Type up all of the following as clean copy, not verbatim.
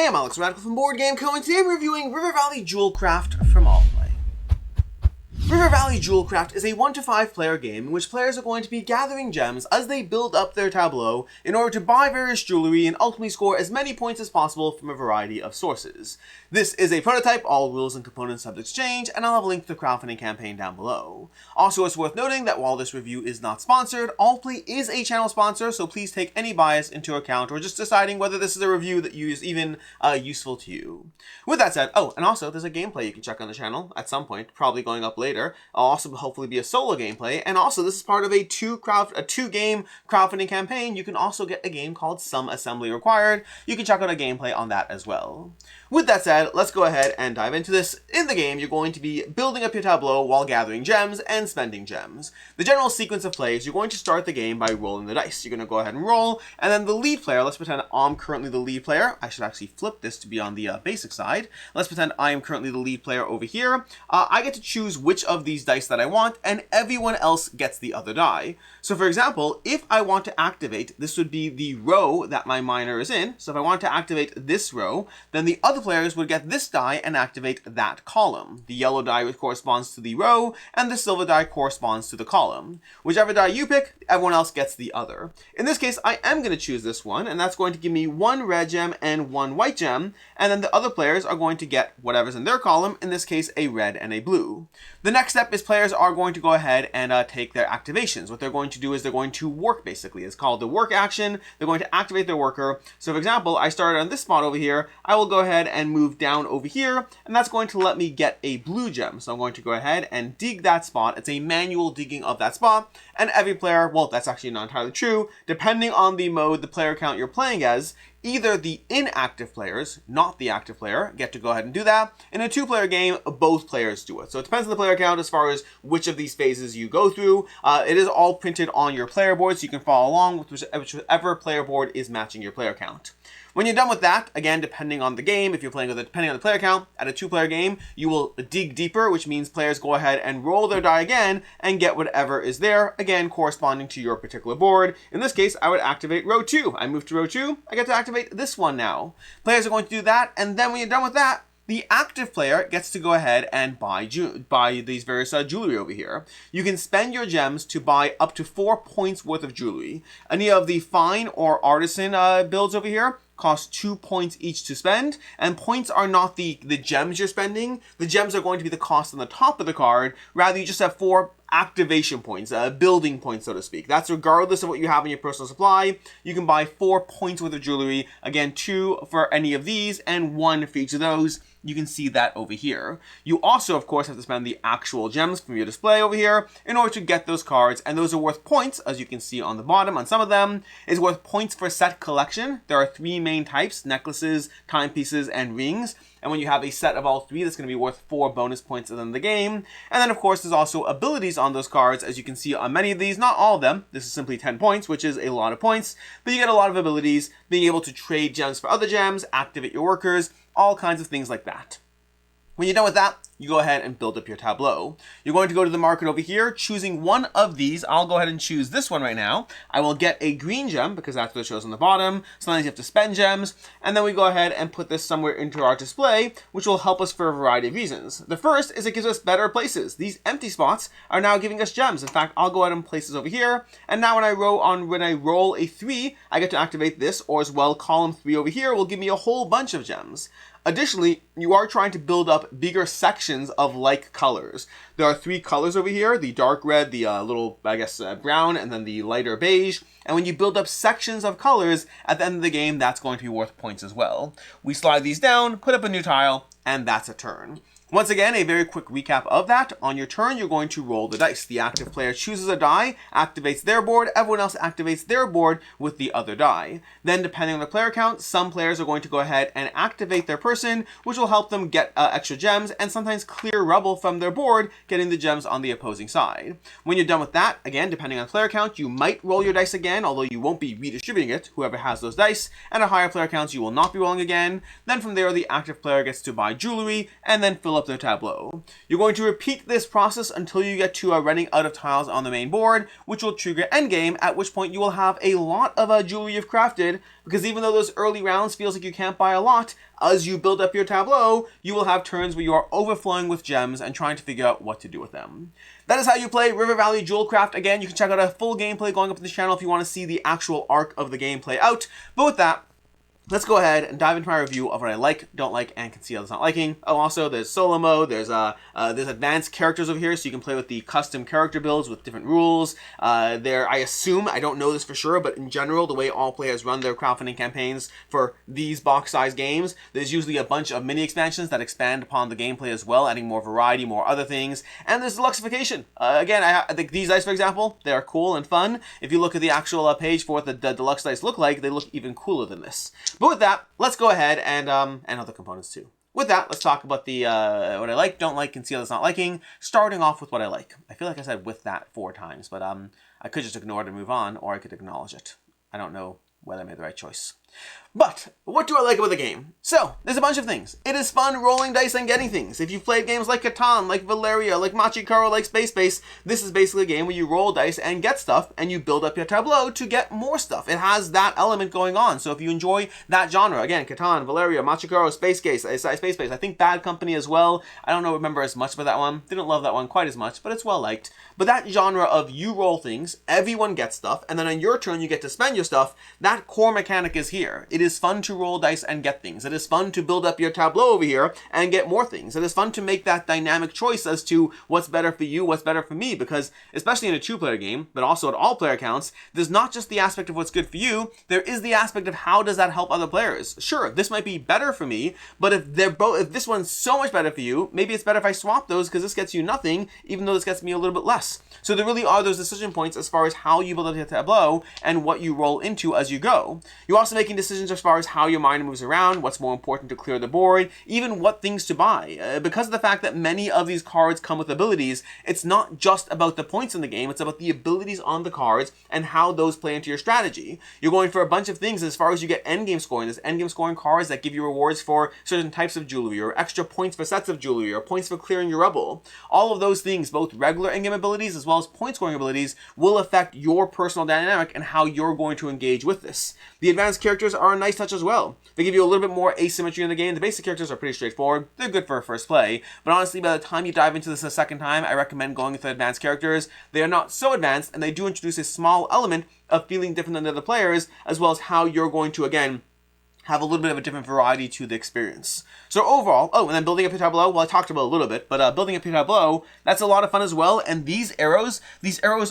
I'm Alex Radical from Board Game Co, and today I'm reviewing River Valley Jewelcraft from All Play. River Valley Jewelcraft is a 1 to 5 player game in which players are going to be gathering gems as they build up their tableau in order to buy various jewelry and ultimately score as many points as possible from a variety of sources. This is a prototype, all rules and components subject to change, and I'll have a link to the crowdfunding campaign down below. Also, it's worth noting that while this review is not sponsored, Allplay is a channel sponsor, so please take any bias into account or just deciding whether this is a review that is even useful to you. With that said, oh, and also there's a gameplay you can check on the channel at some point, probably going up later. I'll also hopefully be a solo gameplay, and also this is part of a two-game crowdfunding campaign. You can also get a game called Some Assembly Required. You can check out a gameplay on that as well. With that said, let's go ahead and dive into this. In the game, you're going to be building up your tableau while gathering gems and spending gems. The general sequence of play is you're going to start the game by rolling the dice. You're going to go ahead and roll, and then the lead player, let's pretend I'm currently the lead player. I should actually flip this to be on the basic side. Let's pretend I am currently the lead player over here. I get to choose which of these dice that I want, and everyone else gets the other die. So for example, if I want to activate, this would be the row that my miner is in. So if I want to activate this row, then the other players would get this die and activate that column. The yellow die corresponds to the row, and the silver die corresponds to the column. Whichever die you pick, everyone else gets the other. In this case, I am going to choose this one, and that's going to give me 1 red gem and 1 white gem, and then the other players are going to get whatever's in their column, in this case a red and a blue. The next step is players are going to go ahead and take their activations. What they're going to do is they're going to work, basically. It's called the work action. They're going to activate their worker. So for example, I started on this spot over here. I will go ahead and move down over here, and that's going to let me get a blue gem. So I'm going to go ahead and dig that spot. It's a manual digging of that spot, and every player, well, that's actually not entirely true. Depending on the mode, the player count you're playing as, either the inactive players, not the active player, get to go ahead and do that. In a 2-player game, both players do it. So it depends on the player count as far as which of these phases you go through. It is all printed on your player board, so you can follow along with whichever player board is matching your player count. When you're done with that, again, depending on the game, if you're playing with it, depending on the player count, at a 2-player game, you will dig deeper, which means players go ahead and roll their die again and get whatever is there, again, corresponding to your particular board. In this case, I would activate row 2. I move to row 2, I get to activate this one now. Players are going to do that, and then when you're done with that, the active player gets to go ahead and buy these various jewelry over here. You can spend your gems to buy up to 4 points worth of jewelry. Any of the fine or artisan builds over here cost 2 points each to spend, and points are not the gems you're spending. The gems are going to be the cost on the top of the card. Rather, you just have 4 activation points, building points, so to speak. That's regardless of what you have in your personal supply. You can buy 4 points worth of jewelry. Again, 2 for any of these and 1 for each of those. You can see that over here. You also, of course, have to spend the actual gems from your display over here in order to get those cards, and those are worth points, as you can see on the bottom. On some of them, it's worth points for set collection. There are 3 main types: necklaces, timepieces, and rings. And when you have a set of all 3, that's going to be worth 4 bonus points within the game. And then, of course, there's also abilities on those cards, as you can see on many of these. Not all of them. This is simply 10 points, which is a lot of points. But you get a lot of abilities, being able to trade gems for other gems, activate your workers, all kinds of things like that. When you're done with that, you go ahead and build up your tableau. You're going to go to the market over here, choosing one of these. I'll go ahead and choose this one right now. I will get a green gem because that's what it shows on the bottom. Sometimes you have to spend gems. And then we go ahead and put this somewhere into our display, which will help us for a variety of reasons. The first is it gives us better places. These empty spots are now giving us gems. In fact, I'll go ahead and place this over here. And now when I roll a 3, I get to activate this, or as well, column 3 over here will give me a whole bunch of gems. Additionally, you are trying to build up bigger sections of like colors. There are 3 colors over here: the dark red, the little, brown, and then the lighter beige. And when you build up sections of colors, at the end of the game, that's going to be worth points as well. We slide these down, put up a new tile, and that's a turn. Once again, a very quick recap of that. On your turn, you're going to roll the dice. The active player chooses a die, activates their board. Everyone else activates their board with the other die. Then, depending on the player count, some players are going to go ahead and activate their person, which will help them get extra gems and sometimes clear rubble from their board, getting the gems on the opposing side. When you're done with that, again, depending on player count, you might roll your dice again, although you won't be redistributing it, whoever has those dice. And at higher player counts, you will not be rolling again. Then from there, the active player gets to buy jewelry and then fill up their tableau. You're going to repeat this process until you get to running out of tiles on the main board, which will trigger endgame, at which point you will have a lot of jewelry you've crafted, because even though those early rounds feels like you can't buy a lot, as you build up your tableau, you will have turns where you are overflowing with gems and trying to figure out what to do with them. That is how you play River Valley Jewelcraft. Again, you can check out a full gameplay going up on this channel if you want to see the actual arc of the game play out. But with that, let's go ahead and dive into my review of what I like, don't like, and can see others not liking. Oh, also, there's solo mode, there's advanced characters over here, so you can play with the custom character builds with different rules. I assume, I don't know this for sure, but in general, the way all players run their crowdfunding campaigns for these box-sized games, there's usually a bunch of mini expansions that expand upon the gameplay as well, adding more variety, more other things, and there's deluxification. Again, I think these dice, for example, they are cool and fun. If you look at the actual page for what the deluxe dice look like, they look even cooler than this. But with that, let's go ahead and other components too. With that, let's talk about the what I like, don't like, can see others not liking. Starting off with what I like. I feel like I said with that 4 times, but I could just ignore it and move on, or I could acknowledge it. I don't know whether I made the right choice. But what do I like about the game? So, there's a bunch of things. It is fun rolling dice and getting things. If you've played games like Catan, like Valeria, like Machikaro, like Space Base, this is basically a game where you roll dice and get stuff, and you build up your tableau to get more stuff. It has that element going on. So if you enjoy that genre, again, Catan, Valeria, Machikaro, Space Base, I think Bad Company as well. I don't remember as much about that one. Didn't love that one quite as much, but it's well liked. But that genre of you roll things, everyone gets stuff, and then on your turn you get to spend your stuff, that core mechanic is here. It is fun to roll dice and get things. It is fun to build up your tableau over here and get more things. It is fun to make that dynamic choice as to what's better for you, what's better for me, because especially in a 2-player game, but also at all player counts, there's not just the aspect of what's good for you, there is the aspect of how does that help other players. Sure, this might be better for me, but if this one's so much better for you, maybe it's better if I swap those because this gets you nothing, even though this gets me a little bit less. So there really are those decision points as far as how you build up your tableau and what you roll into as you go. You're also making decisions as far as how your mind moves around, what's more important to clear the board, even what things to buy. Because of the fact that many of these cards come with abilities, it's not just about the points in the game, it's about the abilities on the cards and how those play into your strategy. You're going for a bunch of things as far as you get endgame scoring. There's endgame scoring cards that give you rewards for certain types of jewelry, or extra points for sets of jewelry, or points for clearing your rubble. All of those things, both regular endgame abilities as well as point scoring abilities, will affect your personal dynamic and how you're going to engage with this. The advanced characters are a nice touch as well. They give you a little bit more asymmetry in the game. The basic characters are pretty straightforward. They're good for a first play, but honestly, by the time you dive into this a second time, I recommend going with the advanced characters. They are not so advanced, and they do introduce a small element of feeling different than the other players, as well as how you're going to, again, have a little bit of a different variety to the experience. So overall, and then building up your tableau, well, I talked about a little bit, but building up your tableau, that's a lot of fun as well. And these arrows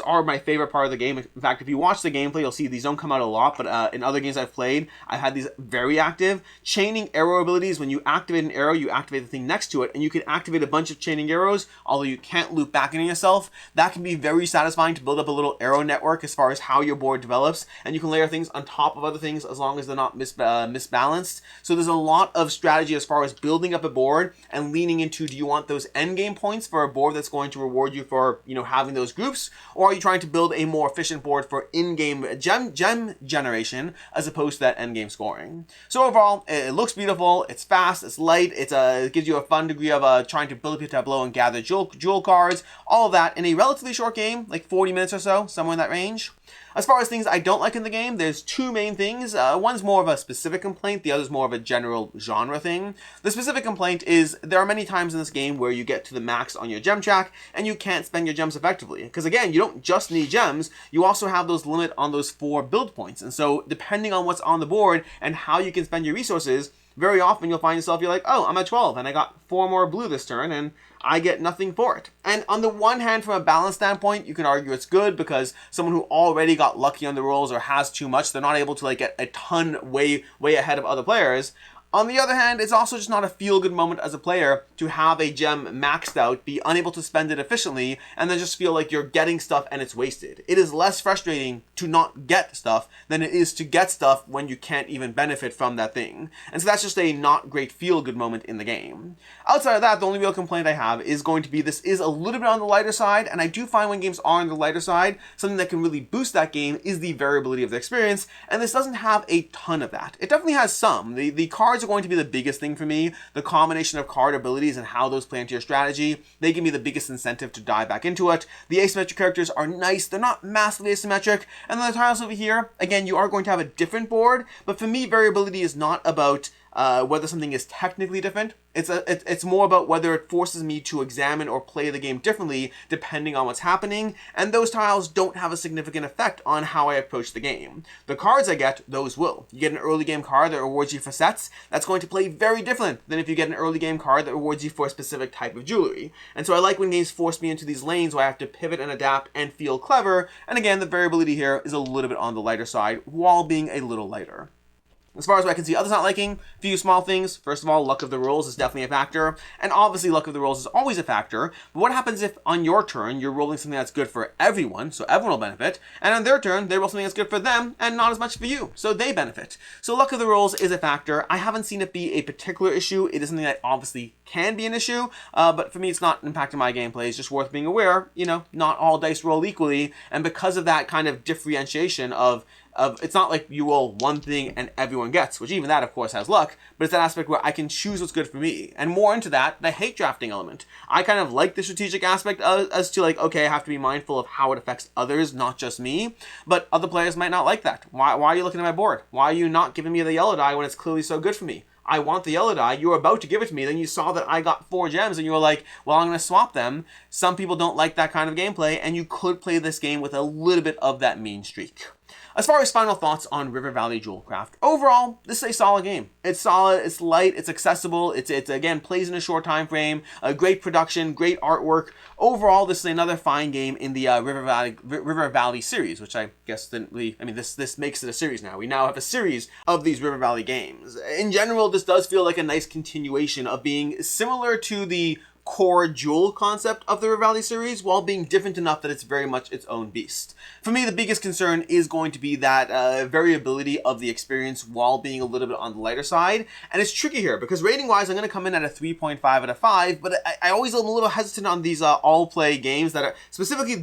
are my favorite part of the game. In fact, if you watch the gameplay, you'll see these don't come out a lot, but in other games I've played, I've had these very active. Chaining arrow abilities, when you activate an arrow, you activate the thing next to it, and you can activate a bunch of chaining arrows, although you can't loop back into yourself. That can be very satisfying to build up a little arrow network as far as how your board develops, and you can layer things on top of other things as long as they're not misbalanced. So there's a lot of strategy as far as building up a board and leaning into, do you want those end game points for a board that's going to reward you for, having those groups, or are you trying to build a more efficient board for in-game gem generation as opposed to that end game scoring? So overall, it looks beautiful, it's fast, it's light, it gives you a fun degree of trying to build up your tableau and gather jewel cards, all of that in a relatively short game, like 40 minutes or so, somewhere in that range. As far as things I don't like in the game, there's 2 main things. One's more of a specific complaint, the other's more of a general genre thing. The specific complaint is there are many times in this game where you get to the max on your gem track and you can't spend your gems effectively. Because again, you don't just need gems, you also have those limit on those 4 build points. And so depending on what's on the board and how you can spend your resources, very often you'll find yourself, you're like, oh, I'm at 12 and I got 4 more blue this turn and I get nothing for it. And on the one hand, from a balance standpoint, you can argue it's good because someone who already got lucky on the rolls or has too much, they're not able to get a ton way ahead of other players. On the other hand, it's also just not a feel-good moment as a player to have a gem maxed out, be unable to spend it efficiently, and then just feel like you're getting stuff and it's wasted. It is less frustrating to not get stuff than it is to get stuff when you can't even benefit from that thing. And so that's just a not great feel-good moment in the game. Outside of that, the only real complaint I have is going to be this is a little bit on the lighter side, and I do find when games are on the lighter side, something that can really boost that game is the variability of the experience, and this doesn't have a ton of that. It definitely has some. The cards are are going to be the biggest thing for me. The combination of card abilities and how those play into your strategy, they give me the biggest incentive to dive back into it. The asymmetric characters are nice. They're not massively asymmetric. And then the tiles over here, again, you are going to have a different board, but for me, variability is not about whether something is technically different. It's more about whether it forces me to examine or play the game differently depending on what's happening, and those tiles don't have a significant effect on how I approach the game. The cards I get, those will. You get an early game card that rewards you for sets, that's going to play very different than if you get an early game card that rewards you for a specific type of jewelry. And so I like when games force me into these lanes where I have to pivot and adapt and feel clever, and again, the variability here is a little bit on the lighter side while being a little lighter. As far as what I can see others not liking, a few small things. First of all, luck of the rolls is definitely a factor. And obviously, luck of the rolls is always a factor. But what happens if on your turn, you're rolling something that's good for everyone, so everyone will benefit, and on their turn, they roll something that's good for them and not as much for you, so they benefit. So luck of the rolls is a factor. I haven't seen it be a particular issue. It is something that obviously can be an issue, but for me, it's not impacting my gameplay. It's just worth being aware, not all dice roll equally, and because of that kind of differentiation of it's not like you roll one thing and everyone gets, which even that, of course, has luck, but it's that aspect where I can choose what's good for me. And more into that, the hate drafting element. I kind of like the strategic aspect as to like, okay, I have to be mindful of how it affects others, not just me, but other players might not like that. Why are you looking at my board? Why are you not giving me the yellow die when it's clearly so good for me? I want the yellow die. You were about to give it to me. Then you saw that I got 4 gems and you were like, well, I'm going to swap them. Some people don't like that kind of gameplay, and you could play this game with a little bit of that mean streak. As far as final thoughts on River Valley Jewelcraft, overall, this is a solid game. It's solid, it's light, it's accessible, it's again, plays in a short time frame, a great production, great artwork. Overall, this is another fine game in the River Valley series, which I guess didn't really, this makes it a series now. We now have a series of these River Valley games. In general, this does feel like a nice continuation of being similar to the core jewel concept of the River Valley series, while being different enough that it's very much its own beast. For me, the biggest concern is going to be that variability of the experience while being a little bit on the lighter side. And it's tricky here because rating wise, I'm going to come in at a 3.5 out of 5, but I always am a little hesitant on these all play games that are specifically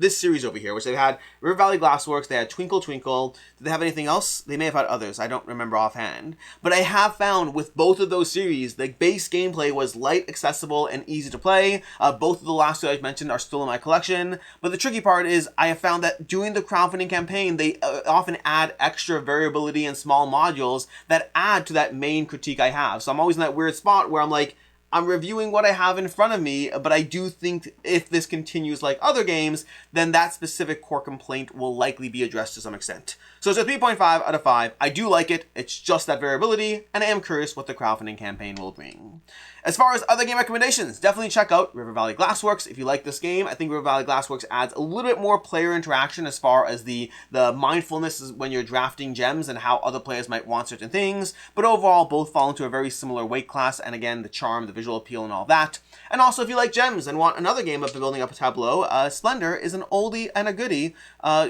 this series over here, which they've had River Valley Glassworks, they had Twinkle Twinkle. Did they have anything else? They may have had others. I don't remember offhand. But I have found with both of those series, the base gameplay was light, accessible, and easy to play. Both of the last two I've mentioned are still in my collection. But the tricky part is I have found that during the crowdfunding campaign, they often add extra variability and small modules that add to that main critique I have. So I'm always in that weird spot where I'm like, I'm reviewing what I have in front of me, but I do think if this continues like other games, then that specific core complaint will likely be addressed to some extent. So it's a 3.5 out of 5. I do like it. It's just that variability, and I am curious what the crowdfunding campaign will bring. As far as other game recommendations, definitely check out River Valley Glassworks if you like this game. I think River Valley Glassworks adds a little bit more player interaction as far as the mindfulness when you're drafting gems and how other players might want certain things. But overall, both fall into a very similar weight class, and again, the charm, the visual appeal, and all that. And also, if you like gems and want another game of building up a tableau, Splendor is an oldie and a goodie,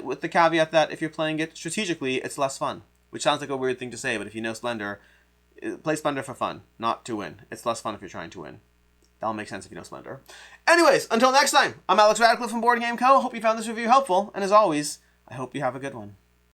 with the caveat that if you're playing it strategically, it's less fun. Which sounds like a weird thing to say, but if you know Splendor, play Splendor for fun, not to win. It's less fun if you're trying to win. That'll make sense if you know Splendor. Anyways, until next time, I'm Alex Radcliffe from Board Game Co. Hope you found this review helpful, and as always, I hope you have a good one.